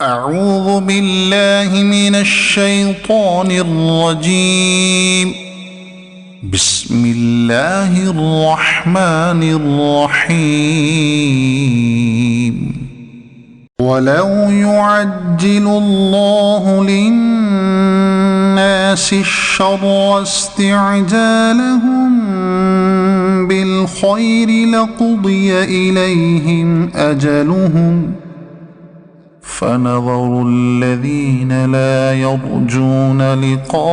أعوذ بالله من الشيطان الرجيم. بسم الله الرحمن الرحيم. ولو يعجل الله للناس الشر استعجالهم بالخير لقضي إليهم أجلهم فنظر الذين لا يرجون لقاءنا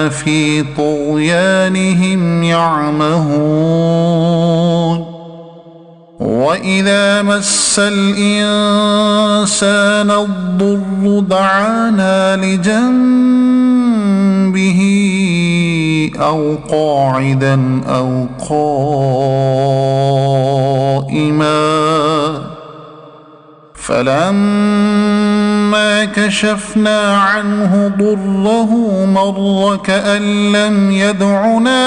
في طغيانهم يعمهون. وإذا مس الإنسان الضر دعانا لجنبه أو قاعدا أو قائما فلما كشفنا عنه ضره مر كأن لم يدعنا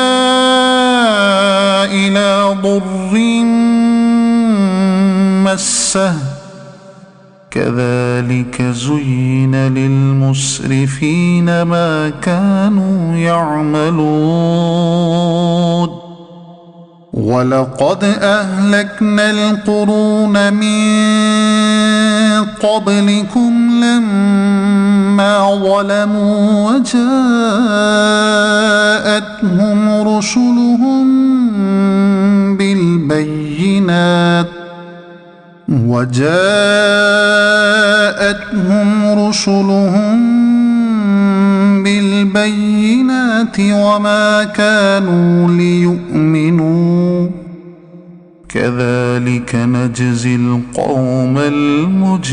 إلى ضر مسه كذلك زين للمسرفين ما كانوا يعملون. ولقد أهلكنا القرون من قبلكم لما ظلموا وجاءتهم رسلهم بالبينات وما كانوا ليؤمنوا كذلك نجزي القوم المجرمين.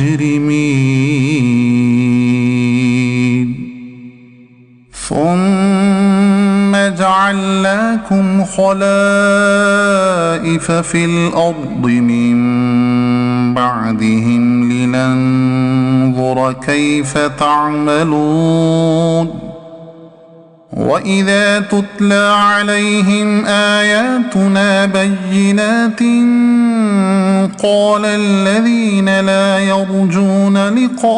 ثم جعلناكم خلائف في الأرض من بعدهم لننظر كيف تعملون. وإذا تتلى عليهم آياتنا بينات قال الذين لا يرجون لقاءنا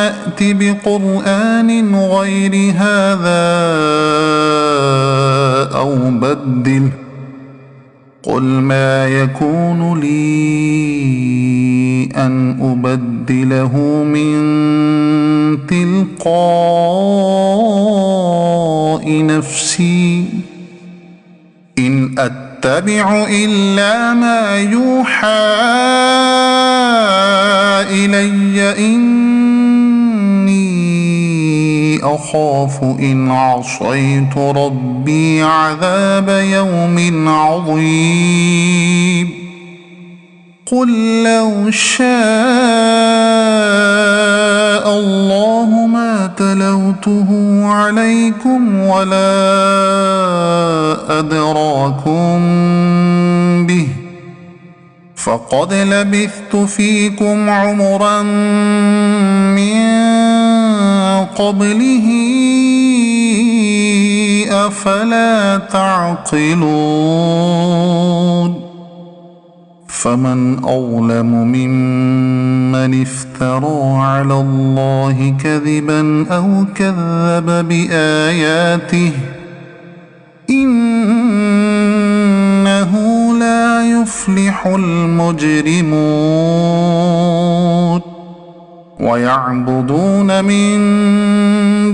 ائت بقرآن غير هذا أو بدله قل ما يكون لي أن أبدله من تلقاء نفسي إن أتبع إلا ما يوحى إلي إني أخاف إن عصيت ربي عذاب يوم عظيم. قل لو شاء الله ما تلوته عليكم ولا أدراكم به فقد لبثت فيكم عمرا من قبله أفلا تعقلون. فمن أظلم ممن افترى على الله كذبا أو كذب بآياته إنه لا يفلح المجرمون. ويعبدون من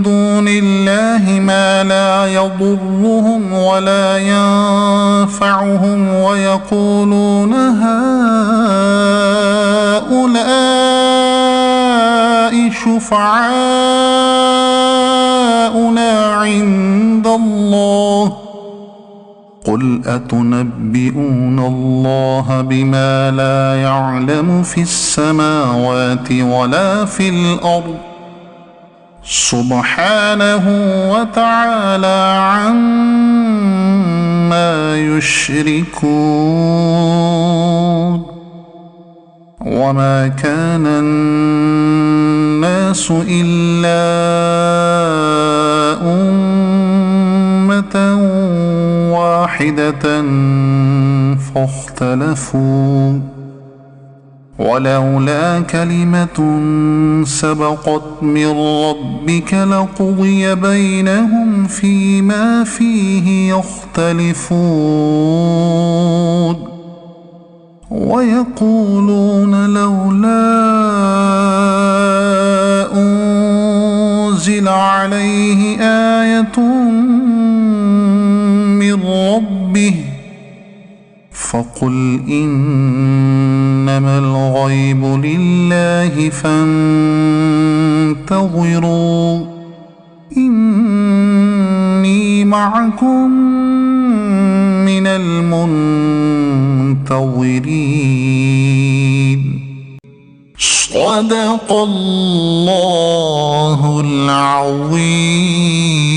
دون الله ما لا يضرهم ولا ينفعهم ويقولون هؤلاء شفعاؤنا عند الله قل أتنبئون الله بما لا يعلم في السماوات ولا في الأرض سبحانه وتعالى عما يشركون. وما كان الناس إلا أمة واحدة فاختلفوا اختلفوا ولولا كلمة سبقت من ربك لقضي بينهم فيما فيه يختلفون ويقولون لولا أنزل عليه آية من ربه فقل إنما الغيب لله فانتظروا إني معكم من المنتظرين. صدق الله العظيم.